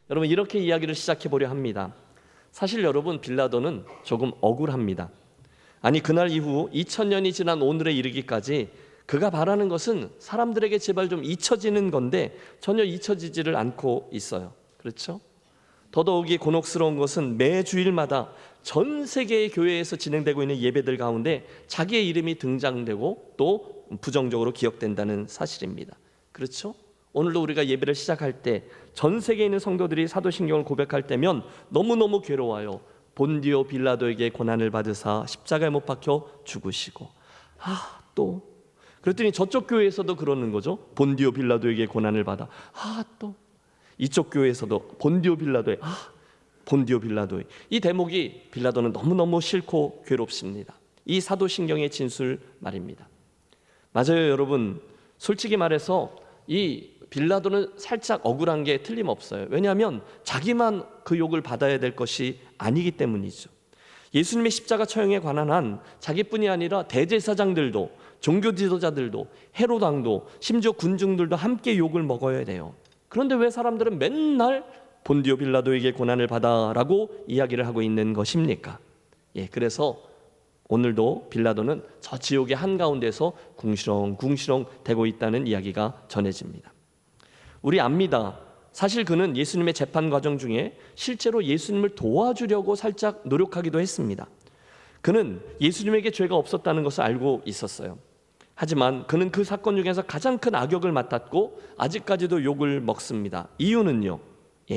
여러분, 이렇게 이야기를 시작해 보려 합니다. 사실 여러분, 빌라도는 조금 억울합니다. 아니, 그날 이후 2000년이 지난 오늘에 이르기까지 그가 바라는 것은 사람들에게 제발 좀 잊혀지는 건데 전혀 잊혀지지를 않고 있어요. 그렇죠? 더더욱이 곤혹스러운 것은 매 주일마다 전 세계의 교회에서 진행되고 있는 예배들 가운데 자기의 이름이 등장되고 또 부정적으로 기억된다는 사실입니다. 그렇죠? 오늘도 우리가 예배를 시작할 때 전 세계에 있는 성도들이 사도신경을 고백할 때면 너무너무 괴로워요. 본디오 빌라도에게 고난을 받으사 십자가에 못 박혀 죽으시고, 또 그랬더니 저쪽 교회에서도 그러는 거죠. 본디오 빌라도에게 고난을 받아, 또 이쪽 교회에서도 본디오 빌라도에, 본디오 빌라도에. 이 대목이 빌라도는 너무너무 싫고 괴롭습니다. 이 사도신경의 진술 말입니다. 맞아요, 여러분. 솔직히 말해서 이 빌라도는 살짝 억울한 게 틀림없어요. 왜냐하면 자기만 그 욕을 받아야 될 것이 아니기 때문이죠. 예수님의 십자가 처형에 관한 한 자기뿐이 아니라 대제사장들도, 종교 지도자들도, 헤롯 왕도, 심지어 군중들도 함께 욕을 먹어야 돼요. 그런데 왜 사람들은 맨날 본디오 빌라도에게 고난을 받아라고 이야기를 하고 있는 것입니까? 그래서 오늘도 빌라도는 저 지옥의 한가운데서 궁시렁궁시렁 대고 있다는 이야기가 전해집니다. 우리 압니다. 사실 그는 예수님의 재판 과정 중에 실제로 예수님을 도와주려고 살짝 노력하기도 했습니다. 그는 예수님에게 죄가 없었다는 것을 알고 있었어요. 하지만 그는 그 사건 중에서 가장 큰 악역을 맡았고 아직까지도 욕을 먹습니다. 이유는요,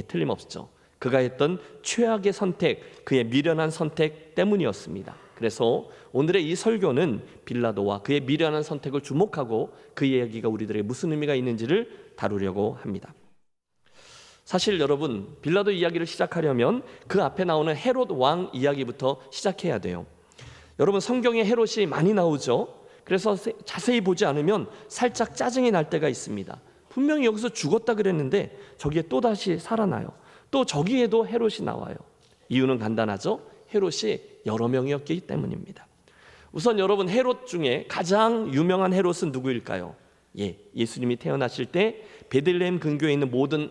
틀림없죠. 그가 했던 최악의 선택, 그의 미련한 선택 때문이었습니다. 그래서 오늘의 이 설교는 빌라도와 그의 미련한 선택을 주목하고 그 이야기가 우리들에게 무슨 의미가 있는지를 다루려고 합니다. 사실 여러분, 빌라도 이야기를 시작하려면 그 앞에 나오는 헤롯 왕 이야기부터 시작해야 돼요. 여러분, 성경에 헤롯이 많이 나오죠. 그래서 자세히 보지 않으면 살짝 짜증이 날 때가 있습니다. 분명히 여기서 죽었다 그랬는데 저기에 또다시 살아나요. 또 저기에도 헤롯이 나와요. 이유는 간단하죠. 헤롯이 여러 명이었기 때문입니다. 우선 여러분, 헤롯 중에 가장 유명한 헤롯은 누구일까요? 예수님이 태어나실 때 베들레헴 근교에 있는 모든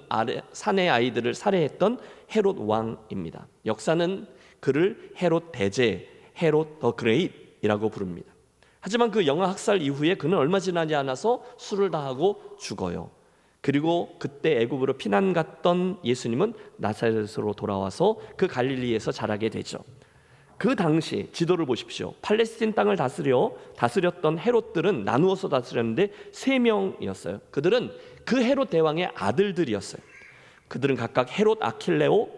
산의 아이들을 살해했던 헤롯 왕입니다. 역사는 그를 헤롯 대제, 헤롯 더 그레이트이라고 부릅니다. 하지만 그 영아 학살 이후에 그는 얼마 지나지 않아서 술을 다 하고 죽어요. 그리고 그때 애굽으로 피난 갔던 예수님은 나사렛으로 돌아와서 그 갈릴리에서 자라게 되죠. 그 당시 지도를 보십시오. 팔레스틴 땅을 다스렸던 헤롯들은 나누어서 다스렸는데 3명이었어요. 그들은 그 헤롯 대왕의 아들들이었어요. 그들은 각각 헤롯 아킬레오,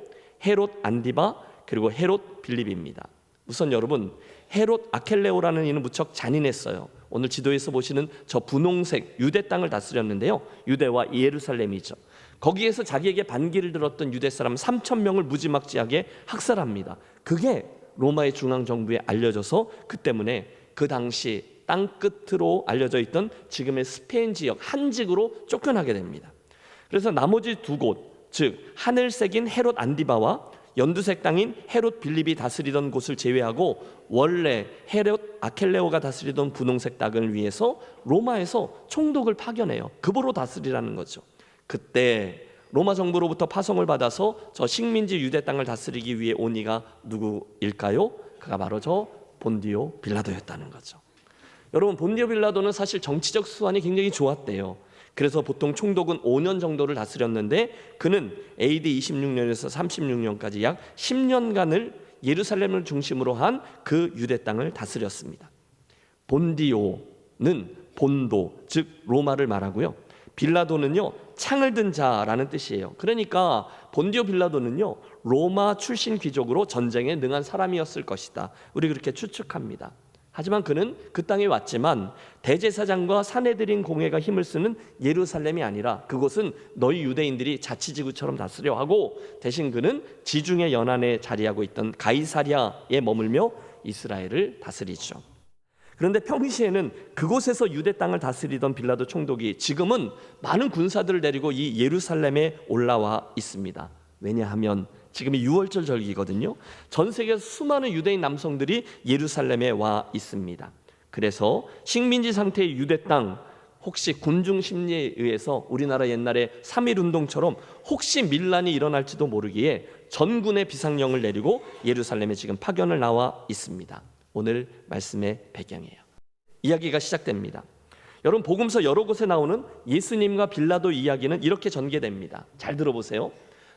헤롯 안디바, 그리고 헤롯 빌립입니다. 우선 여러분, 헤롯 아킬레오라는 이는 무척 잔인했어요. 오늘 지도에서 보시는 저 분홍색 유대 땅을 다스렸는데요, 유대와 예루살렘이죠. 거기에서 자기에게 반기를 들었던 유대 사람 3,000명을 무지막지하게 학살합니다. 그게 로마의 중앙정부에 알려져서 그 때문에 그 당시 땅끝으로 알려져 있던 지금의 스페인 지역 한직으로 쫓겨나게 됩니다. 그래서 나머지 2곳, 즉 하늘색인 헤롯 안디바와 연두색 땅인 헤롯 빌립이 다스리던 곳을 제외하고 원래 헤롯 아켈레오가 다스리던 분홍색 땅을 위해서 로마에서 총독을 파견해요. 급으로 다스리라는 거죠. 그때 로마 정부로부터 파송을 받아서 저 식민지 유대 땅을 다스리기 위해 온 이가 누구일까요? 그가 바로 저 본디오 빌라도였다는 거죠. 여러분, 본디오 빌라도는 사실 정치적 수완이 굉장히 좋았대요. 그래서 보통 총독은 5년 정도를 다스렸는데 그는 AD 26년에서 36년까지 약 10년간을 예루살렘을 중심으로 한 그 유대 땅을 다스렸습니다. 본디오는 본도, 즉 로마를 말하고요. 빌라도는요, 창을 든 자라는 뜻이에요. 그러니까 본디오 빌라도는요, 로마 출신 귀족으로 전쟁에 능한 사람이었을 것이다. 우리 그렇게 추측합니다. 하지만 그는 그 땅에 왔지만 대제사장과 산헤드린 공회가 힘을 쓰는 예루살렘이 아니라 그곳은 너희 유대인들이 자치지구처럼 다스려 하고 대신 그는 지중해 연안에 자리하고 있던 가이사랴에 머물며 이스라엘을 다스리죠. 그런데 평시에는 그곳에서 유대 땅을 다스리던 빌라도 총독이 지금은 많은 군사들을 데리고 이 예루살렘에 올라와 있습니다. 왜냐하면 지금이 유월절 절기거든요. 전 세계에서 수많은 유대인 남성들이 예루살렘에 와 있습니다. 그래서 식민지 상태의 유대 땅, 혹시 군중 심리에 의해서 우리나라 옛날에 3.1운동처럼 혹시 밀란이 일어날지도 모르기에 전군의 비상령을 내리고 예루살렘에 지금 파견을 나와 있습니다. 오늘 말씀의 배경이에요. 이야기가 시작됩니다. 여러분, 복음서 여러 곳에 나오는 예수님과 빌라도 이야기는 이렇게 전개됩니다. 잘 들어보세요.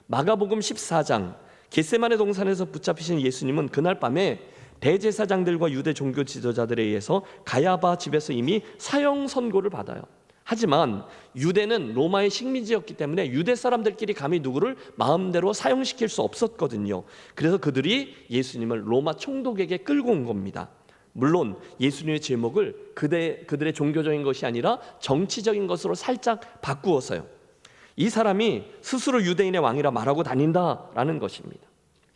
마가복음 14장, 겟세마네 동산에서 붙잡히신 예수님은 그날 밤에 대제사장들과 유대 종교 지도자들에 의해서 가야바 집에서 이미 사형 선고를 받아요. 하지만 유대는 로마의 식민지였기 때문에 유대 사람들끼리 감히 누구를 마음대로 사형시킬 수 없었거든요. 그래서 그들이 예수님을 로마 총독에게 끌고 온 겁니다. 물론 예수님의 제목을 그들의 종교적인 것이 아니라 정치적인 것으로 살짝 바꾸어서요. 이 사람이 스스로 유대인의 왕이라 말하고 다닌다라는 것입니다.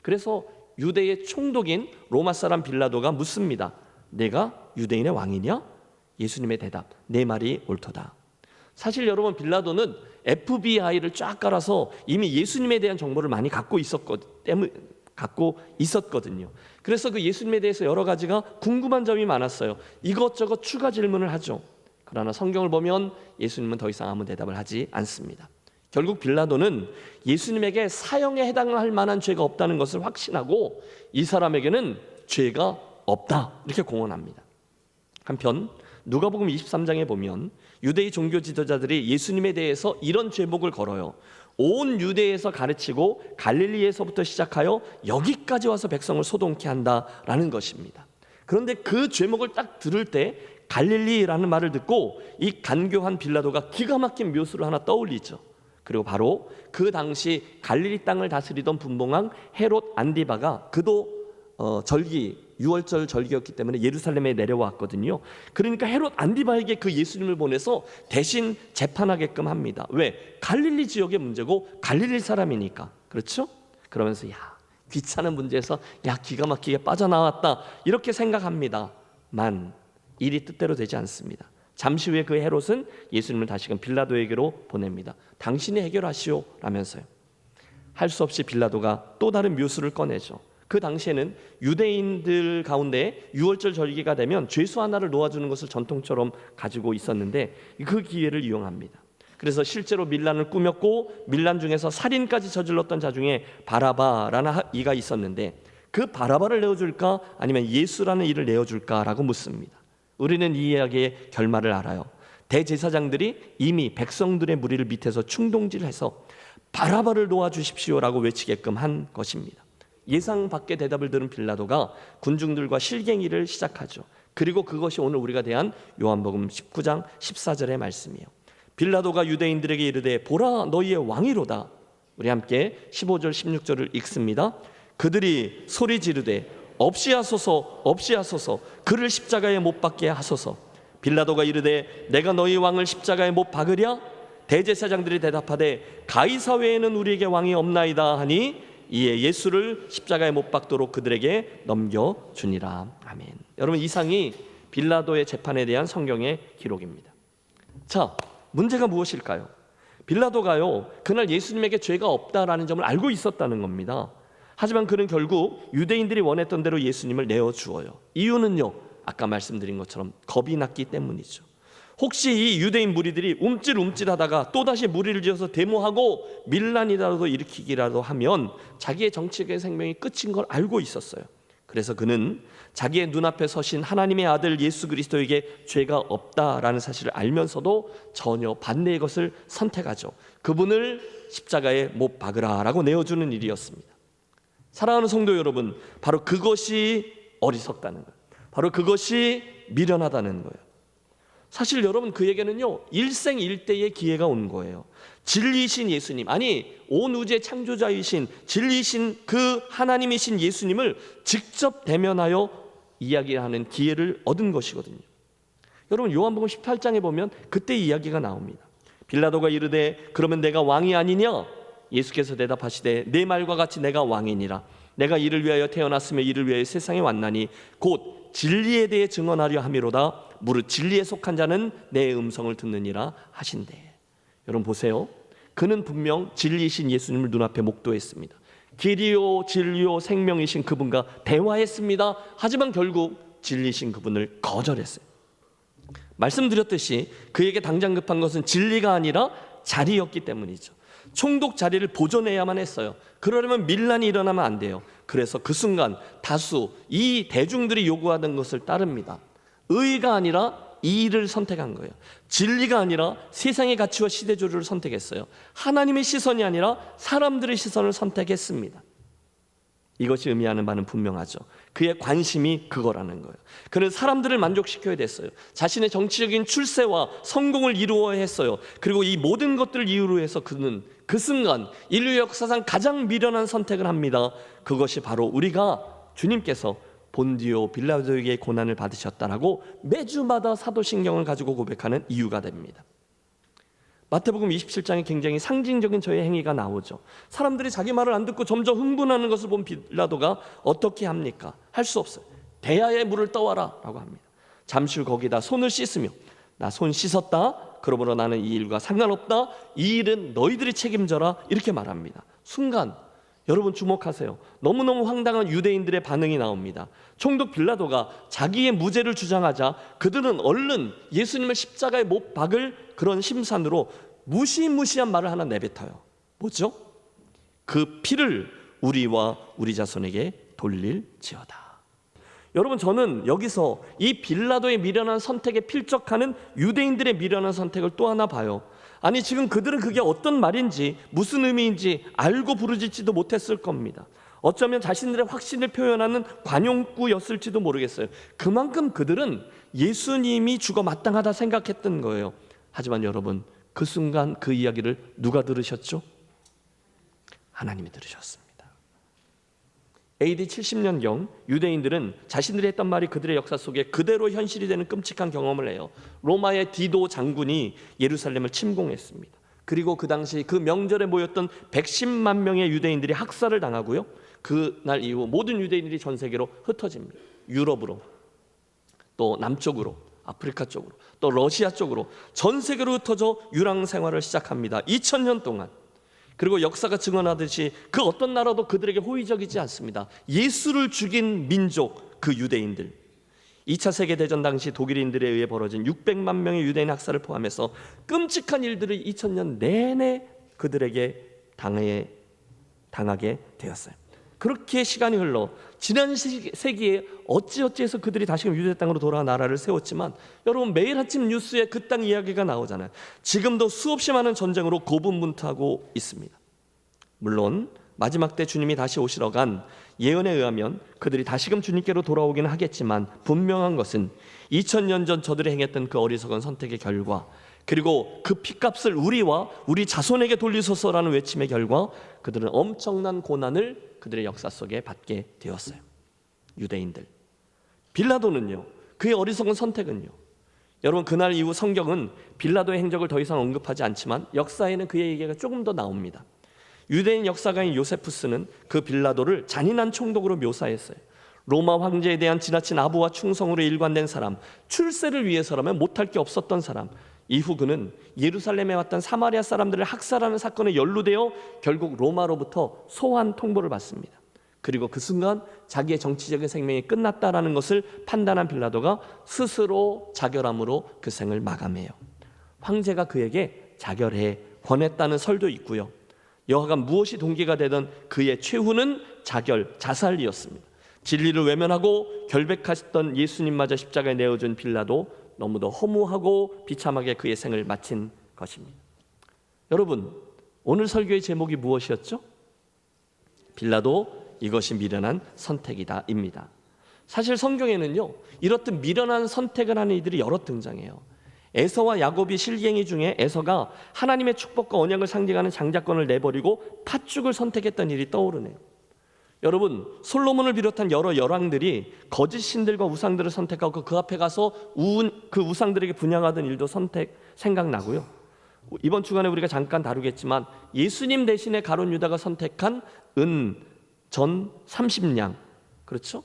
그래서 유대의 총독인 로마 사람 빌라도가 묻습니다. 내가 유대인의 왕이냐? 예수님의 대답, 내 말이 옳도다. 사실 여러분, 빌라도는 FBI를 쫙 깔아서 이미 예수님에 대한 정보를 많이 갖고 있었거든요. 그래서 그 예수님에 대해서 여러 가지가 궁금한 점이 많았어요. 이것저것 추가 질문을 하죠. 그러나 성경을 보면 예수님은 더 이상 아무 대답을 하지 않습니다. 결국 빌라도는 예수님에게 사형에 해당할 만한 죄가 없다는 것을 확신하고 이 사람에게는 죄가 없다 이렇게 공언합니다. 한편 누가복음 23장에 보면 유대의 종교 지도자들이 예수님에 대해서 이런 죄목을 걸어요. 온 유대에서 가르치고 갈릴리에서부터 시작하여 여기까지 와서 백성을 소동케 한다라는 것입니다. 그런데 그 죄목을 딱 들을 때 갈릴리라는 말을 듣고 이 간교한 빌라도가 기가 막힌 묘수를 하나 떠올리죠. 그리고 바로 그 당시 갈릴리 땅을 다스리던 분봉왕 헤롯 안디바가 그도 유월절 절기였기 때문에 예루살렘에 내려왔거든요. 그러니까 헤롯 안디바에게 그 예수님을 보내서 대신 재판하게끔 합니다. 왜? 갈릴리 지역의 문제고 갈릴리 사람이니까. 그렇죠? 그러면서 귀찮은 문제에서 기가 막히게 빠져나왔다 이렇게 생각합니다만 일이 뜻대로 되지 않습니다. 잠시 후에 그 헤롯은 예수님을 다시금 빌라도에게로 보냅니다. 당신이 해결하시오 라면서요. 할 수 없이 빌라도가 또 다른 묘수를 꺼내죠. 그 당시에는 유대인들 가운데 유월절 절기가 되면 죄수 하나를 놓아주는 것을 전통처럼 가지고 있었는데 그 기회를 이용합니다. 그래서 실제로 밀란을 꾸몄고 밀란 중에서 살인까지 저질렀던 자 중에 바라바라는 이가 있었는데 그 바라바를 내어줄까 아니면 예수라는 이를 내어줄까라고 묻습니다. 우리는 이 이야기의 결말을 알아요. 대제사장들이 이미 백성들의 무리를 밑에서 충동질해서 바라바를 놓아주십시오라고 외치게끔 한 것입니다. 예상 밖의 대답을 들은 빌라도가 군중들과 실갱이를 시작하죠. 그리고 그것이 오늘 우리가 대한 요한복음 19장 14절의 말씀이에요. 빌라도가 유대인들에게 이르되 보라 너희의 왕이로다. 우리 함께 15절 16절을 읽습니다. 그들이 소리 지르되 없이 하소서 없이 하소서 그를 십자가에 못 박게 하소서. 빌라도가 이르되 내가 너희 왕을 십자가에 못 박으랴? 대제사장들이 대답하되 가이사 외에는 우리에게 왕이 없나이다 하니 이에 예수를 십자가에 못 박도록 그들에게 넘겨주니라. 아멘. 여러분, 이상이 빌라도의 재판에 대한 성경의 기록입니다. 자, 문제가 무엇일까요? 빌라도가요 그날 예수님에게 죄가 없다라는 점을 알고 있었다는 겁니다. 하지만 그는 결국 유대인들이 원했던 대로 예수님을 내어주어요. 이유는요, 아까 말씀드린 것처럼 겁이 났기 때문이죠. 혹시 이 유대인 무리들이 움찔움찔하다가 또다시 무리를 지어서 데모하고 밀란이라도 일으키기라도 하면 자기의 정치적인 생명이 끝인 걸 알고 있었어요. 그래서 그는 자기의 눈앞에 서신 하나님의 아들 예수 그리스도에게 죄가 없다라는 사실을 알면서도 전혀 반대의 것을 선택하죠. 그분을 십자가에 못 박으라라고 내어주는 일이었습니다. 사랑하는 성도 여러분, 바로 그것이 어리석다는 거예요. 바로 그것이 미련하다는 거예요. 사실 여러분, 그에게는요 일생일대의 기회가 온 거예요. 진리이신 예수님, 아니 온 우주의 창조자이신 진리이신 그 하나님이신 예수님을 직접 대면하여 이야기하는 기회를 얻은 것이거든요. 여러분, 요한복음 18장에 보면 그때 이야기가 나옵니다. 빌라도가 이르되 그러면 내가 왕이 아니냐? 예수께서 대답하시되 내 말과 같이 내가 왕이니라. 내가 이를 위하여 태어났으며 이를 위하여 세상에 왔나니 곧 진리에 대해 증언하려 함이로다. 무릇 진리에 속한 자는 내 음성을 듣느니라 하신대. 여러분 보세요. 그는 분명 진리이신 예수님을 눈앞에 목도했습니다. 길이요 진리요 생명이신 그분과 대화했습니다. 하지만 결국 진리이신 그분을 거절했어요. 말씀드렸듯이 그에게 당장 급한 것은 진리가 아니라 자리였기 때문이죠. 총독 자리를 보존해야만 했어요. 그러려면 밀란이 일어나면 안 돼요. 그래서 그 순간 다수 이 대중들이 요구하던 것을 따릅니다. 의가 아니라 이를 선택한 거예요. 진리가 아니라 세상의 가치와 시대조류를 선택했어요. 하나님의 시선이 아니라 사람들의 시선을 선택했습니다. 이것이 의미하는 바는 분명하죠. 그의 관심이 그거라는 거예요. 그는 사람들을 만족시켜야 됐어요. 자신의 정치적인 출세와 성공을 이루어야 했어요. 그리고 이 모든 것들을 이유로 해서 그는 그 순간 인류 역사상 가장 미련한 선택을 합니다. 그것이 바로 우리가 주님께서 본디오 빌라도에게 고난을 받으셨다라고 매주마다 사도신경을 가지고 고백하는 이유가 됩니다. 마태복음 27장에 굉장히 상징적인 저의 행위가 나오죠. 사람들이 자기 말을 안 듣고 점점 흥분하는 것을 본 빌라도가 어떻게 합니까? 할 수 없어요. 대야에 물을 떠와라 라고 합니다. 잠시 후 거기다 손을 씻으며 나 손 씻었다. 그러므로 나는 이 일과 상관없다. 이 일은 너희들이 책임져라. 이렇게 말합니다. 순간 여러분 주목하세요. 너무너무 황당한 유대인들의 반응이 나옵니다. 총독 빌라도가 자기의 무죄를 주장하자 그들은 얼른 예수님을 십자가에 못 박을 그런 심산으로 무시무시한 말을 하나 내뱉어요. 뭐죠? 그 피를 우리와 우리 자손에게 돌릴지어다. 여러분, 저는 여기서 이 빌라도의 미련한 선택에 필적하는 유대인들의 미련한 선택을 또 하나 봐요. 아니, 지금 그들은 그게 어떤 말인지 무슨 의미인지 알고 부르짖지도 못했을 겁니다. 어쩌면 자신들의 확신을 표현하는 관용구였을지도 모르겠어요. 그만큼 그들은 예수님이 죽어 마땅하다 생각했던 거예요. 하지만 여러분, 그 순간 그 이야기를 누가 들으셨죠? 하나님이 들으셨습니다. AD 70년경 유대인들은 자신들이 했던 말이 그들의 역사 속에 그대로 현실이 되는 끔찍한 경험을 해요. 로마의 디도 장군이 예루살렘을 침공했습니다. 그리고 그 당시 그 명절에 모였던 110만 명의 유대인들이 학살을 당하고요. 그날 이후 모든 유대인들이 전 세계로 흩어집니다. 유럽으로, 또 남쪽으로, 아프리카 쪽으로, 또 러시아 쪽으로 전 세계로 흩어져 유랑 생활을 시작합니다. 2000년 동안. 그리고 역사가 증언하듯이 그 어떤 나라도 그들에게 호의적이지 않습니다. 예수를 죽인 민족, 그 유대인들. 2차 세계대전 당시 독일인들에 의해 벌어진 600만 명의 유대인 학살을 포함해서 끔찍한 일들을 2000년 내내 그들에게 당하게 되었어요. 그렇게 시간이 흘러 지난 세기에 어찌어찌해서 그들이 다시금 유대 땅으로 돌아와 나라를 세웠지만 여러분, 매일 아침 뉴스에 그 땅 이야기가 나오잖아요. 지금도 수없이 많은 전쟁으로 고분분투하고 있습니다. 물론 마지막 때 주님이 다시 오시러 간 예언에 의하면 그들이 다시금 주님께로 돌아오기는 하겠지만 분명한 것은 2000년 전 저들이 행했던 그 어리석은 선택의 결과, 그리고 그 핏값을 우리와 우리 자손에게 돌리소서라는 외침의 결과 그들은 엄청난 고난을 그들의 역사 속에 받게 되었어요. 유대인들. 빌라도는요, 그의 어리석은 선택은요, 여러분, 그날 이후 성경은 빌라도의 행적을 더 이상 언급하지 않지만 역사에는 그의 얘기가 조금 더 나옵니다. 유대인 역사가인 요세푸스는 그 빌라도를 잔인한 총독으로 묘사했어요. 로마 황제에 대한 지나친 아부와 충성으로 일관된 사람, 출세를 위해서라면 못할 게 없었던 사람. 이후 그는 예루살렘에 왔던 사마리아 사람들을 학살하는 사건에 연루되어 결국 로마로부터 소환 통보를 받습니다. 그리고 그 순간 자기의 정치적인 생명이 끝났다라는 것을 판단한 빌라도가 스스로 자결함으로 그 생을 마감해요. 황제가 그에게 자결해 권했다는 설도 있고요. 여하간 무엇이 동기가 되던 그의 최후는 자살이었습니다. 진리를 외면하고 결백하셨던 예수님마저 십자가에 내어준 빌라도 너무도 허무하고 비참하게 그의 생을 마친 것입니다. 여러분, 오늘 설교의 제목이 무엇이었죠? 빌라도, 이것이 미련한 선택이다 입니다. 사실 성경에는요, 이렇듯 미련한 선택을 하는 이들이 여러 등장해요. 에서와 야곱이 실갱이 중에 에서가 하나님의 축복과 언약을 상징하는 장자권을 내버리고 팥죽을 선택했던 일이 떠오르네요. 여러분, 솔로몬을 비롯한 여러 열왕들이 거짓 신들과 우상들을 선택하고 그 앞에 가서 그 우상들에게 분향하던 일도 생각나고요. 이번 주간에 우리가 잠깐 다루겠지만 예수님 대신에 가룟 유다가 선택한 전 30냥, 그렇죠?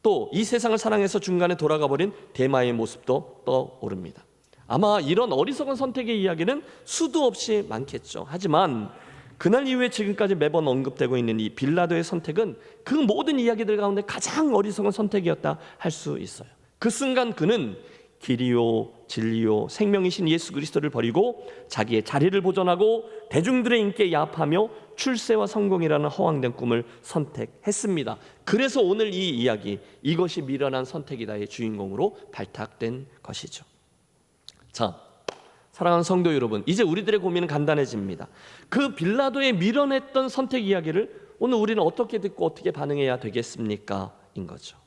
또 이 세상을 사랑해서 중간에 돌아가 버린 데마의 모습도 떠오릅니다. 아마 이런 어리석은 선택의 이야기는 수도 없이 많겠죠. 하지만 그날 이후에 지금까지 매번 언급되고 있는 이 빌라도의 선택은 그 모든 이야기들 가운데 가장 어리석은 선택이었다 할 수 있어요. 그 순간 그는 길이요 진리요 생명이신 예수 그리스도를 버리고 자기의 자리를 보존하고 대중들의 인기에 야합하며 출세와 성공이라는 허황된 꿈을 선택했습니다. 그래서 오늘 이 이야기, 이것이 미련한 선택이다의 주인공으로 발탁된 것이죠. 자, 사랑하는 성도 여러분, 이제 우리들의 고민은 간단해집니다. 그 빌라도의 미련했던 선택 이야기를 오늘 우리는 어떻게 듣고 어떻게 반응해야 되겠습니까? 인 거죠.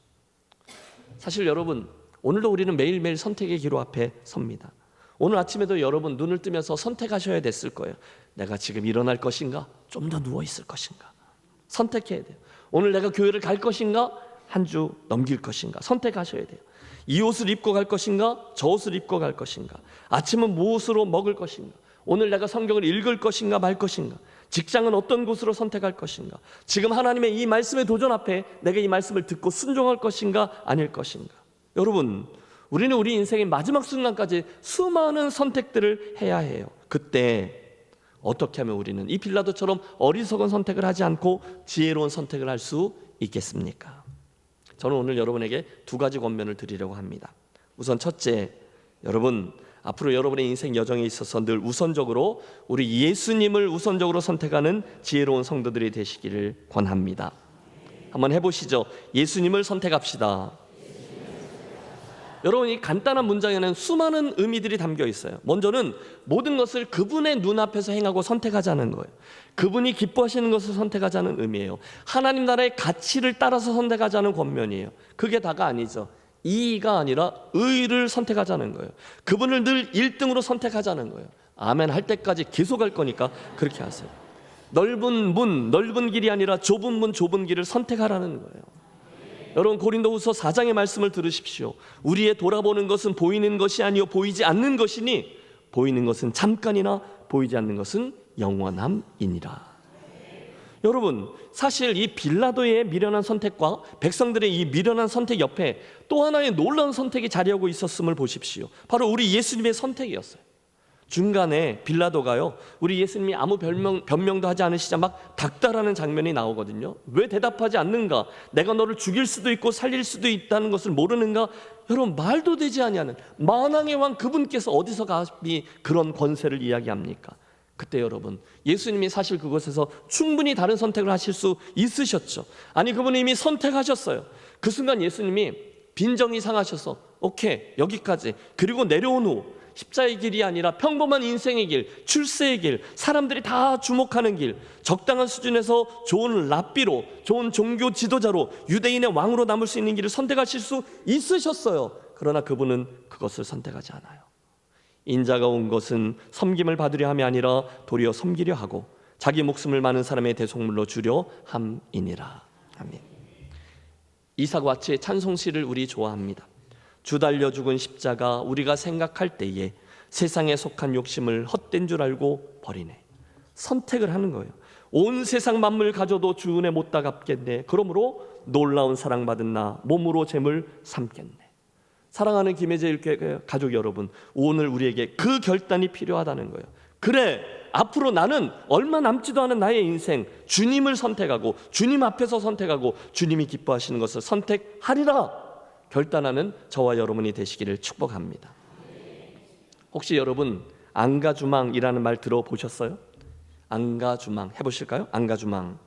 사실 여러분, 오늘도 우리는 매일매일 선택의 기로 앞에 섭니다. 오늘 아침에도 여러분 눈을 뜨면서 선택하셔야 됐을 거예요. 내가 지금 일어날 것인가? 좀 더 누워 있을 것인가? 선택해야 돼요. 오늘 내가 교회를 갈 것인가? 한 주 넘길 것인가? 선택하셔야 돼요. 이 옷을 입고 갈 것인가? 저 옷을 입고 갈 것인가? 아침은 무엇으로 먹을 것인가? 오늘 내가 성경을 읽을 것인가 말 것인가? 직장은 어떤 곳으로 선택할 것인가? 지금 하나님의 이 말씀의 도전 앞에 내가 이 말씀을 듣고 순종할 것인가 아닐 것인가? 여러분, 우리는 우리 인생의 마지막 순간까지 수많은 선택들을 해야 해요. 그때 어떻게 하면 우리는 이 빌라도처럼 어리석은 선택을 하지 않고 지혜로운 선택을 할 수 있겠습니까? 저는 오늘 여러분에게 두 가지 권면을 드리려고 합니다. 우선 첫째, 여러분 앞으로 여러분의 인생 여정에 있어서 늘 우선적으로 우리 예수님을 우선적으로 선택하는 지혜로운 성도들이 되시기를 권합니다. 한번 해보시죠. 예수님을 선택합시다. 여러분, 이 간단한 문장에는 수많은 의미들이 담겨 있어요. 먼저는 모든 것을 그분의 눈앞에서 행하고 선택하자는 거예요. 그분이 기뻐하시는 것을 선택하자는 의미예요. 하나님 나라의 가치를 따라서 선택하자는 권면이에요. 그게 다가 아니죠. 이의가 아니라 의를 선택하자는 거예요. 그분을 늘 1등으로 선택하자는 거예요. 아멘 할 때까지 계속 할 거니까 그렇게 하세요. 넓은 문, 넓은 길이 아니라 좁은 문, 좁은 길을 선택하라는 거예요. 여러분, 고린도후서 4장의 말씀을 들으십시오. 우리의 돌아보는 것은 보이는 것이 아니요 보이지 않는 것이니 보이는 것은 잠깐이나 보이지 않는 것은 영원함이니라. 여러분, 사실 이 빌라도의 미련한 선택과 백성들의 이 미련한 선택 옆에 또 하나의 놀라운 선택이 자리하고 있었음을 보십시오. 바로 우리 예수님의 선택이었어요. 중간에 빌라도가요, 우리 예수님이 아무 변명도 하지 않으시자 막 닥달하는 장면이 나오거든요. 왜 대답하지 않는가? 내가 너를 죽일 수도 있고 살릴 수도 있다는 것을 모르는가? 여러분, 말도 되지 아니하는 만왕의 왕 그분께서 어디서 감히 그런 권세를 이야기합니까? 그때 여러분, 예수님이 사실 그곳에서 충분히 다른 선택을 하실 수 있으셨죠. 아니, 그분이 이미 선택하셨어요. 그 순간 예수님이 빈정이 상하셔서 오케이, 여기까지. 그리고 내려온 후 십자의 길이 아니라 평범한 인생의 길, 출세의 길, 사람들이 다 주목하는 길, 적당한 수준에서 좋은 랍비로, 좋은 종교 지도자로, 유대인의 왕으로 남을 수 있는 길을 선택하실 수 있으셨어요. 그러나 그분은 그것을 선택하지 않아요. 인자가 온 것은 섬김을 받으려 함이 아니라 도리어 섬기려 하고 자기 목숨을 많은 사람의 대속물로 주려 함이니라. 아멘. 이삭 와츠의 찬송시를 우리 좋아합니다. 주 달려 죽은 십자가 우리가 생각할 때에 세상에 속한 욕심을 헛된 줄 알고 버리네. 선택을 하는 거예요. 온 세상 만물 가져도 주 은혜 못 다 갚겠네. 그러므로 놀라운 사랑받은 나 몸으로 재물 삼겠네. 사랑하는 김혜재 가족 여러분, 오늘 우리에게 그 결단이 필요하다는 거예요. 그래, 앞으로 나는 얼마 남지도 않은 나의 인생 주님을 선택하고 주님 앞에서 선택하고 주님이 기뻐하시는 것을 선택하리라 결단하는 저와 여러분이 되시기를 축복합니다. 혹시 여러분 안가주망이라는 말 들어보셨어요? 안가주망 해보실까요? 안가주망,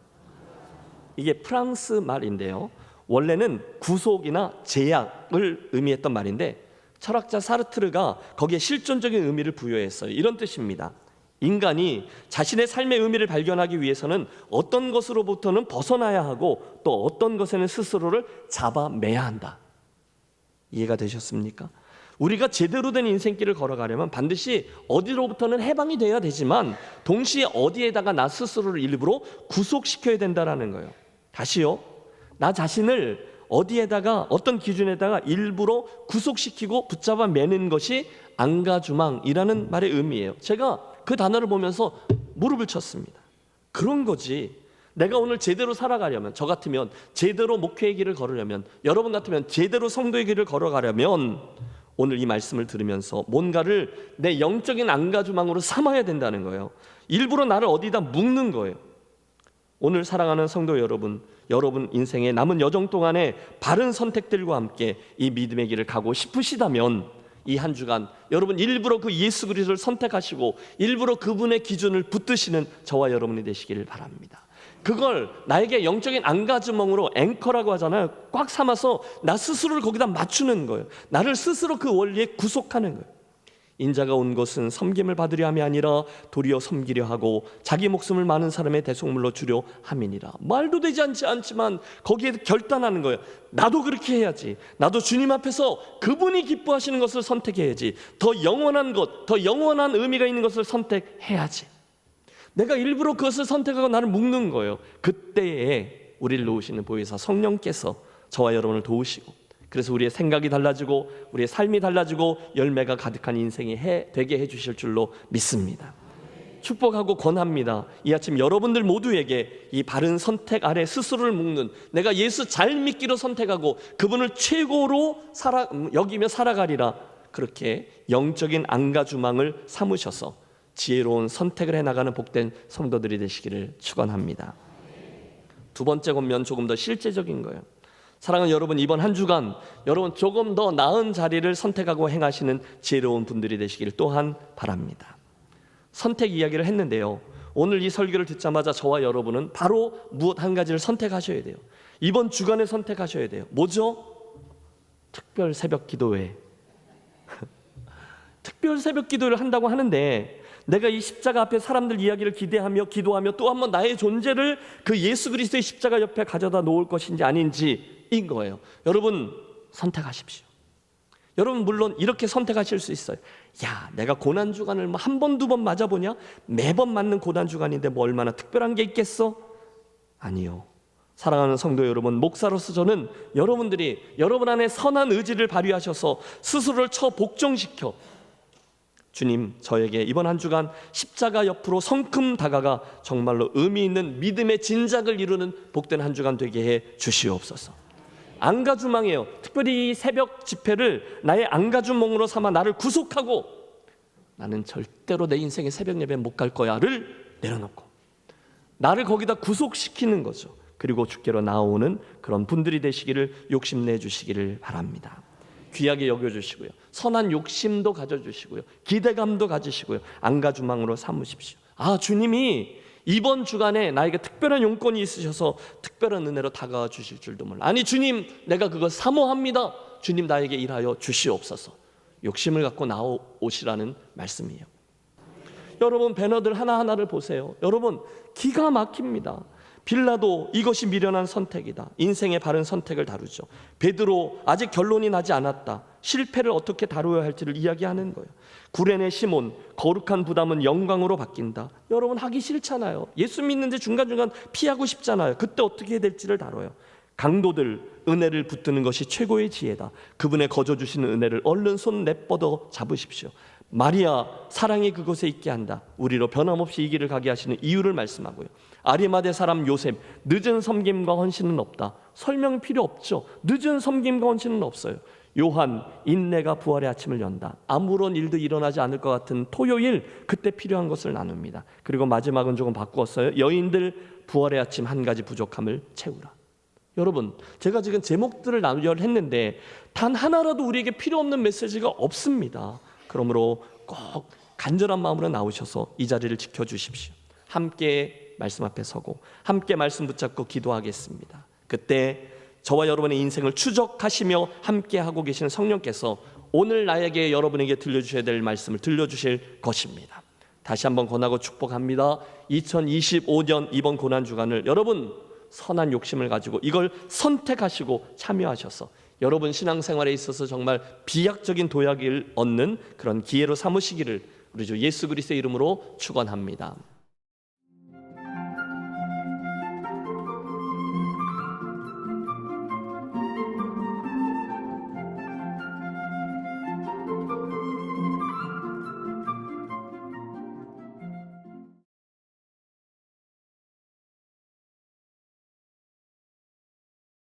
이게 프랑스 말인데요, 원래는 구속이나 제약을 의미했던 말인데 철학자 사르트르가 거기에 실존적인 의미를 부여했어요. 이런 뜻입니다. 인간이 자신의 삶의 의미를 발견하기 위해서는 어떤 것으로부터는 벗어나야 하고 또 어떤 것에는 스스로를 잡아매야 한다. 이해가 되셨습니까? 우리가 제대로 된 인생길을 걸어가려면 반드시 어디로부터는 해방이 돼야 되지만 동시에 어디에다가 나 스스로를 일부러 구속시켜야 된다는 거예요. 다시요, 나 자신을 어디에다가 어떤 기준에다가 일부러 구속시키고 붙잡아 매는 것이 안가주망이라는 말의 의미예요. 제가 그 단어를 보면서 무릎을 쳤습니다. 그런 거지. 내가 오늘 제대로 살아가려면, 저 같으면 제대로 목회의 길을 걸으려면, 여러분 같으면 제대로 성도의 길을 걸어가려면 오늘 이 말씀을 들으면서 뭔가를 내 영적인 안가주망으로 삼아야 된다는 거예요. 일부러 나를 어디다 묶는 거예요. 오늘 사랑하는 성도 여러분, 여러분 인생의 남은 여정 동안에 바른 선택들과 함께 이 믿음의 길을 가고 싶으시다면 이 한 주간 여러분 일부러 그 예수 그리스도를 선택하시고 일부러 그분의 기준을 붙드시는 저와 여러분이 되시기를 바랍니다. 그걸 나에게 영적인 안가주멍으로 앵커라고 하잖아요. 꽉 삼아서 나 스스로를 거기다 맞추는 거예요. 나를 스스로 그 원리에 구속하는 거예요. 인자가 온 것은 섬김을 받으려 함이 아니라 도리어 섬기려 하고 자기 목숨을 많은 사람의 대속물로 주려 함이니라. 말도 되지 않지만 거기에 결단하는 거예요. 나도 그렇게 해야지. 나도 주님 앞에서 그분이 기뻐하시는 것을 선택해야지. 더 영원한 것, 더 영원한 의미가 있는 것을 선택해야지. 내가 일부러 그것을 선택하고 나를 묶는 거예요. 그때에 우리를 도우시는 보혜사 성령께서 저와 여러분을 도우시고, 그래서 우리의 생각이 달라지고 우리의 삶이 달라지고 열매가 가득한 인생이 되게 해주실 줄로 믿습니다. 축복하고 권합니다. 이 아침 여러분들 모두에게 이 바른 선택 아래 스스로를 묶는, 내가 예수 잘 믿기로 선택하고 그분을 최고로 여기며 살아가리라, 그렇게 영적인 안가주망을 삼으셔서 지혜로운 선택을 해나가는 복된 성도들이 되시기를 축원합니다. 두 번째 권면 조금 더 실제적인 거예요. 사랑하는 여러분, 이번 한 주간 여러분 조금 더 나은 자리를 선택하고 행하시는 지혜로운 분들이 되시기를 또한 바랍니다. 선택 이야기를 했는데요, 오늘 이 설교를 듣자마자 저와 여러분은 바로 무엇 한 가지를 선택하셔야 돼요. 이번 주간에 선택하셔야 돼요. 뭐죠? 특별 새벽 기도회. 특별 새벽 기도를 한다고 하는데, 내가 이 십자가 앞에 사람들 이야기를 기대하며 기도하며 또 한 번 나의 존재를 그 예수 그리스도의 십자가 옆에 가져다 놓을 것인지 아닌지인 거예요. 여러분 선택하십시오. 여러분 물론 이렇게 선택하실 수 있어요. 야, 내가 고난주간을 뭐 한 번, 두 번 맞아보냐? 매번 맞는 고난주간인데 뭐 얼마나 특별한 게 있겠어? 아니요. 사랑하는 성도 여러분, 목사로서 저는 여러분들이 여러분 안에 선한 의지를 발휘하셔서 스스로를 복종시켜 주님, 저에게 이번 한 주간 십자가 옆으로 성큼 다가가 정말로 의미 있는 믿음의 진작을 이루는 복된 한 주간 되게 해 주시옵소서. 안가주망이에요. 특별히 이 새벽 집회를 나의 안가주망으로 삼아 나를 구속하고, 나는 절대로 내 인생의 새벽 예배 못 갈 거야를 내려놓고 나를 거기다 구속시키는 거죠. 그리고 주께로 나오는 그런 분들이 되시기를 욕심내 주시기를 바랍니다. 귀하게 여겨주시고요, 선한 욕심도 가져주시고요, 기대감도 가지시고요, 안가주망으로 삼으십시오. 아, 주님이 이번 주간에 나에게 특별한 용건이 있으셔서 특별한 은혜로 다가와 주실 줄도 몰라. 아니 주님, 내가 그거 사모합니다. 주님 나에게 일하여 주시옵소서. 욕심을 갖고 나오시라는 말씀이에요. 여러분 배너들 하나하나를 보세요. 여러분 기가 막힙니다. 빌라도 이것이 미련한 선택이다. 인생의 바른 선택을 다루죠. 베드로 아직 결론이 나지 않았다. 실패를 어떻게 다루어야 할지를 이야기하는 거예요. 구레네 시몬, 거룩한 부담은 영광으로 바뀐다. 여러분 하기 싫잖아요. 예수 믿는데 중간중간 피하고 싶잖아요. 그때 어떻게 해야 될지를 다뤄요. 강도들, 은혜를 붙드는 것이 최고의 지혜다. 그분의 거저 주시는 은혜를 얼른 손 내뻗어 잡으십시오. 마리아, 사랑이 그곳에 있게 한다. 우리로 변함없이 이 길을 가게 하시는 이유를 말씀하고요. 아리마대 사람 요셉, 늦은 섬김과 헌신은 없다. 설명 필요 없죠. 늦은 섬김과 헌신은 없어요. 요한, 인내가 부활의 아침을 연다. 아무런 일도 일어나지 않을 것 같은 토요일, 그때 필요한 것을 나눕니다. 그리고 마지막은 조금 바꾸었어요. 여인들, 부활의 아침 한 가지 부족함을 채우라. 여러분, 제가 지금 제목들을 나누려 했는데 단 하나라도 우리에게 필요 없는 메시지가 없습니다. 그러므로 꼭 간절한 마음으로 나오셔서 이 자리를 지켜주십시오. 함께 말씀 앞에 서고 함께 말씀 붙잡고 기도하겠습니다. 그때 저와 여러분의 인생을 추적하시며 함께 하고 계시는 성령께서 오늘 나에게, 여러분에게 들려주셔야 될 말씀을 들려주실 것입니다. 다시 한번 권하고 축복합니다. 2025년 이번 고난주간을 여러분 선한 욕심을 가지고 이걸 선택하시고 참여하셔서 여러분 신앙생활에 있어서 정말 비약적인 도약을 얻는 그런 기회로 삼으시기를 우리 주 예수 그리스도의 이름으로 축원합니다.